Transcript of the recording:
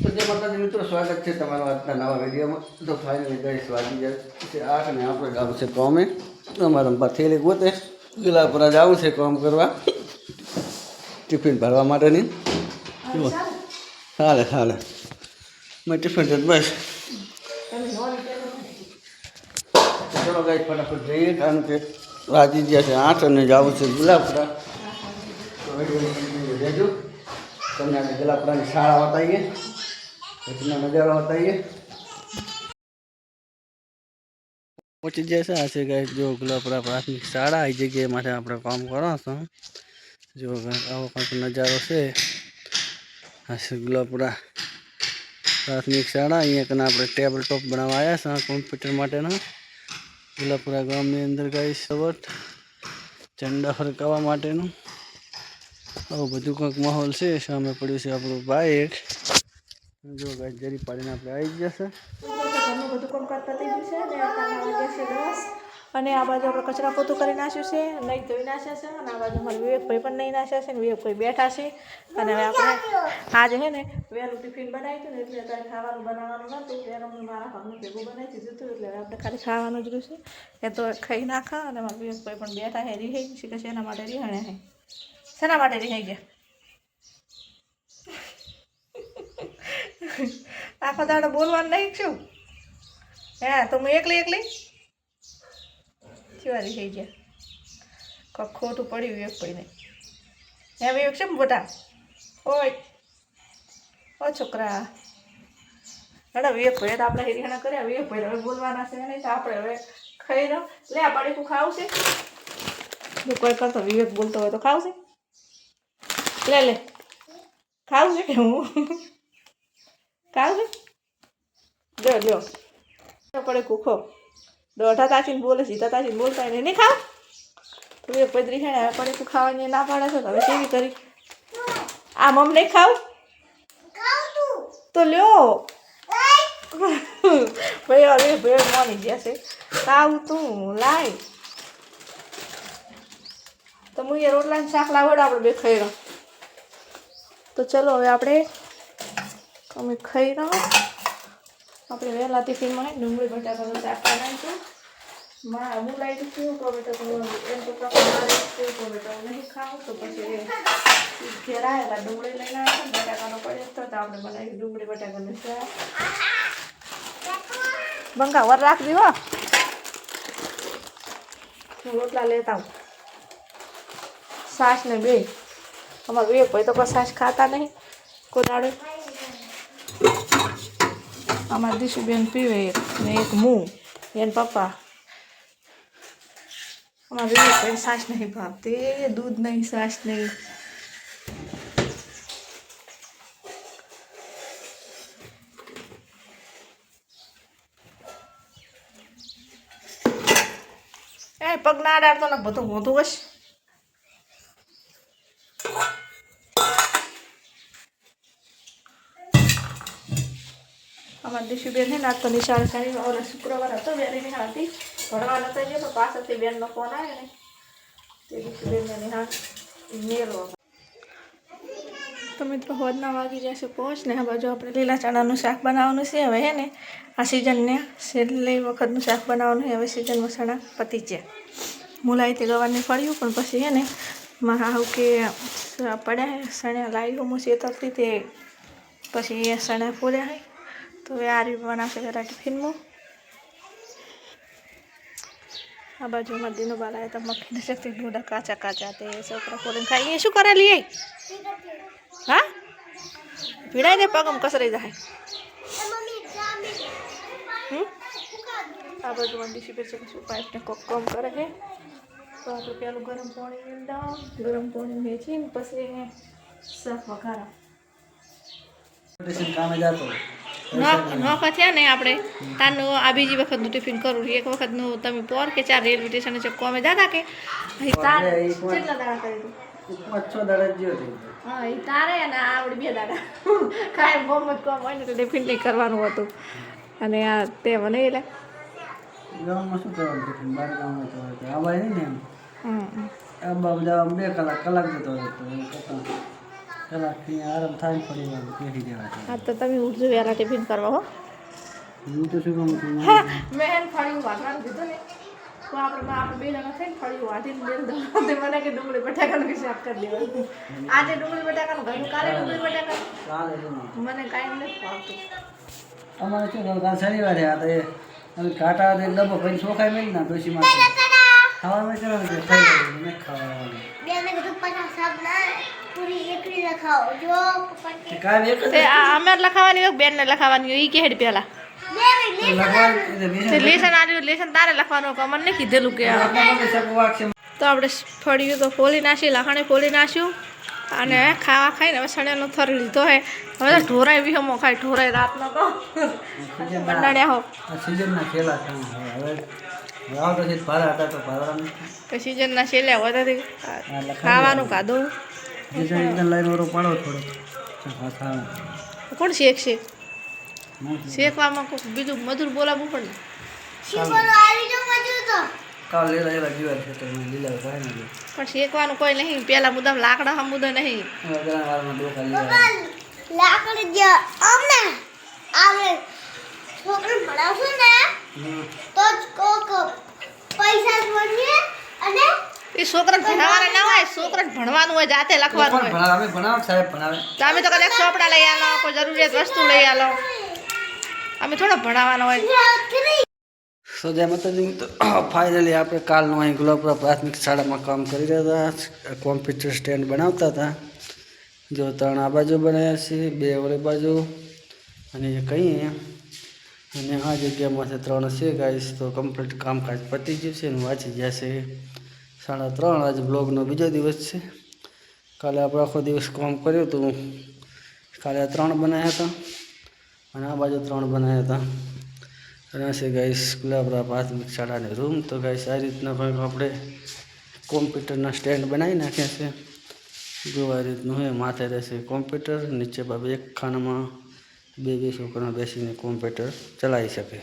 તો જે માતાજી મિત્રો સ્વાગત છે તમારા આજના નવા વિડીયોમાં. તો ફાઇનલી ગઈ વાગી જાય છે 8 ને આપણે જવું છે કોમે. અમારા થેલી ગોતે ગુલાબપુરા જવું છે કામ કરવા, ટિફિન ભરવા માટેની. ચાલે ચાલે મેં ટિફિન જ બસ. ચલો ગાઈ ફટાફટ જઈએ કારણ કે વાગી ગયા છે 8 અને જવું છે ગુલાબપુરા. તો રહેજો, તમને આજે ગુલાબપુરાની શાળા બતાવીએ, પછી નજારો બતાવીએ. પહોંચી જાય છે આ છે ગાય જો ગુલાબપુરા પ્રાથમિક શાળા આ જગ્યાએ માટે આપણે કામ કરો છો. જો આવો કંઈક નજારો છે. આ છે ગુલાબપુરા પ્રાથમિક શાળા. અહીંયા કને આપણે ટેબલ ટોપ બનાવવા આવ્યા છે કોમ્પ્યુટર માટેના. ગુલાબપુરા ગામની અંદર ગાય સવટ ઝંડા ફરકાવવા માટેનું આવું બધું કંઈક માહોલ છે. સામે પડ્યું છે આપણું બાઇક. જો ગાય જરી પાડીને આપણે આવી જશે. બધું કામ કરતા થઈ ગયું છે અને વાગ્યા છે 10 અને આ બાજુ આપણે કચરા પોતું કરી નાખ્યું છે, નહીં ધોઈ નાખ્યા છે. અને આ બાજુ મારા વિવેકભાઈ પણ નહીં નાખ્યા છે ને વિવેકભાઈ બેઠા છે. અને હવે આપણે આજે છે ને વહેલું ટિફિન બનાવ્યું હતું ને એટલે અત્યારે ખાવાનું બનાવવાનું નહોતું. વહેલું મારા ઘરનું ભેગું બનાવી દીધું હતું એટલે હવે આપણે ખાલી ખાવાનું જ રહ્યું છે. એ તો ખાઈ નાખા. અને મારા વિવેકભાઈ પણ બેઠા છે, રિહાઈ છે કે શેના માટે રિહાણે છે, શેના માટે રિહાઈ ગયા આખો દાડો બોલવાનું નહીં શું? હા તો હું એકલી ચીવારી થઈ ગયા. કોક ખોટું પડ્યું વિવેક પડીને. હે વિવેક છે મોટા ઓય ઓ છોકરા હેડા વિવેક ભાઈ તો આપણે હિરિયાણા કર્યા. વિવેક ભાઈ હવે બોલવાના છે નહીં તો આપણે હવે ખાઈ રહ્યો. લે આ પાડીકું ખાવું છે. જો કોઈ કરતો વિવેક બોલતો હોય તો ખાવશે. લે ખાવું છે કે હું ખાવું છે? લ્યો પડે કુખો દોઢા તાચીને બોલે, સીધા તાચીને બોલતા એને નહીં ખાવ તો એક પદરી છે ને હવે પડે તું ખાવાની ના પાડે છે. હવે કેવી કરી આ મમ નહીં ખાવ તો લ્યો ભાઈ હવે ભાઈ માની ગયા છે ખાવું તું લાય તો હું એ રોટલાને શાક લાવડે આપણે બે ખાઈ રહ્યો. તો ચલો હવે આપણે અમે ખાઈ રહ્યો. આપણે વહેલા ટિફિનમાં ડુંગળી બટાકાનું શાક બનાવીશું. હું લાવી દઈશું ટોમેટો એમ તો ટોમેટો નહીં ખાવું તો પછી ઘેર આવ્યા ડુંગળી લઈને આવ્યા. બટાકાનો પડ્યો તો આપણે બનાવી ડુંગળી બટાકાનું શાક. બંકા વર રાખ દીવો હું રોટલા લેતા આવું. છાશ ને બે અમારે બે ભાઈ તો કોઈ છાશ ખાતા નહીં કોઈ દાડે. અમારા દીશુબેન પીવે એક ને એક હું એને પપ્પા. અમારે વિવેકભાઈ છાશ નહીં ભાવતી, દૂધ નહીં છાશ નહીં. એ પગ ના અડાડતો ને બધું મોઢું હશે. અમારા દીશુબેન છે ને આજ તો નિશાળ સારી ઓલા શુક્રવાર હતો બેન નિહાળ હતી ભણવા નતા ગયો તો પાછળથી બેનનો ફોન આવ્યો ને તે દીશુબેનને નિહાળ મેળવો. તો મિત્રો હોદના વાગી જશે પહોંચ ને આ બાજુ આપણે લીલા ચણાનું શાક બનાવવાનું છે. હવે હે ને આ સિઝનને છેલ્લી વખતનું શાક બનાવવાનું છે. હવે સિઝનમાં ચણા પતી જાય. મુલાઈથી ગવારની ફળ્યું પણ પછી હે ને મારા આવું કે પડ્યા હે સણ્યા લાવી હું શેતરથી તે પછી એ સણા ફોડ્યા હે. તો હવે આ રીતે બનાવશે જરા ટિફિનમાં. આ બાજુમાં દીનો બાલાએ તો મખીને શકતી ડોડા કાચા તે છોકરા ફોડીને ખાઈ. એ શું કરે લઈ હા ભીડાઈ દે પગમ કસરાઈ જાય. આ બાજુમાં ડીસી પર છે કે શું પાઇપને કોક કામ કરે છે. તો આપણે પેલું ગરમ પાણી મેળદાવ ગરમ પાણી મેચીને પછી શાક વઘારા કામે જતો નોખા થયા ને આપણે તારનું આ બીજી વખતનું ટિફિન કરું. એક વખતનું તમે પોર કે 4 રેલવે સ્ટેશન છે કોમે જાતા કે તાર કેટલા દાડા કરી દઉં 5-6 દાડા જ્યો થઈ. હા એ તારે અને આવડી 2 દાડા કાંઈ ગમત કોમ હોય ને તો ટિફિન નહીં કરવાનું હતું. અને આ તે મને એટલે ગામમાં શું કરવાનું ટિફિન બહાર ગામમાં તો આવાય નહીં ને એમ આ બાબુ જવા 2 કલાક જતો હતો. કલાકથી આરામ થાય ફરી વાર બેસી દેવા છે. હા તો તમે ઉઠજો વહેલા ટિફિન કરવા હો. હું તો શું કહું છું મેં એને ફળિયું વાટવાનું કીધું ને તો આપણે બે જણા થઈને ફળિયું વાટીને બેલ દઉં મને કે ડુંગળી બટાકાનું બી શાક કરી દેવાનું. આજે ડુંગળી બટાકાનું ઘરનું, કાલે ડુંગળી બટાકાનું ચાલે છે મને કાંઈ નથી ભાવતું. અમારે શું કહું કાલ શનિવારે આ તો અમે કાંટા એક ડબ્બો પછી ચોખાઈ મેળી ના ડોશીમાં ખાવામાં ચલાવે છે ખાઈ લઈએ નહીં ખાવાનું કાંઈ એક તે અમે લખાવાની હોય બેનને લખાવાની હોય એ કે હેડ પહેલા લેસન આવ્યું લેસન તારે લખવાનું હોય અમને નહીં કીધેલું કે તો આપણે ફળ્યું તો ફોલી નાખી લખાણી ફોલી નાખ્યું અને ખાવા ખાઈને હવે સણિયાનો થરી લીધો હે હવે તો ઢોરાય વિહમો ખાય ઢોરાય રાતનો તો મંડાણ્યા હો સિઝનના ખેલા હવે આવતો છે ભારા હતા તો ભારા તો સિઝનના છેલ્લે હોય તો ખાવાનું ખાધું એકદમ લાઈન વાળો પાડો થોડો કોણ શેકશે શેકવામાં કોઈ બીજું મજૂર બોલાવવું પડે કાલ લીલા જીવા છે તો લીલા થાય ને પણ શેકવાનું કોઈ નહીં પેલા મુદ્દા લાકડા હમ મુદ્દા નહીં વારમાં ડોકા લીલા એ છોકરાને ભણાવવાના ના હોય છોકરાને ભણવાનું હોય જાતે લખવાનું હોય ભણાવે ભણાવે સાહેબ ભણાવે તમે તો કદાચ ચોપડા લઈ આલો કોઈ જરૂરિયાત વસ્તુ લઈ આલો અમે થોડો ભણાવવાનો હોય સો જય માતાજી તો ફાઇનલી આપણે કાલનું અહીં ગુલાબપુરા પ્રાથમિક શાળામાં કામ કરી રહ્યા હતા કોમ્પ્યુટર સ્ટેન્ડ બનાવતા હતા જો 3 આ બાજુ બનાવ્યા છે 2 ઓલી બાજુ અને કહીએ અને આ જગ્યામાંથી 3 છે ગાઈસ તો કમ્પ્લીટ કામકાજ પતી ગયું છે અને વાંચી ગયા છે 3:30 આજે બ્લોગનો બીજો દિવસ છે કાલે આપણે આખો દિવસ કામ કર્યું હતું કાલે 3 બનાવ્યા હતા અને આ બાજુ 3 બનાવ્યા હતા અને છે ગાઈસ ગુલાબપુરા પ્રાથમિક શાળાની રૂમ તો ગાઈસ આ રીતના કંઈક આપણે કોમ્પ્યુટરના સ્ટેન્ડ બનાવી નાખ્યા છે જો આ રીતનું હોય માથે રહેશે કોમ્પ્યુટર નીચે બાબા એક ખાનામાં બે છોકરા બેસીને કોમ્પ્યુટર ચલાવી શકે.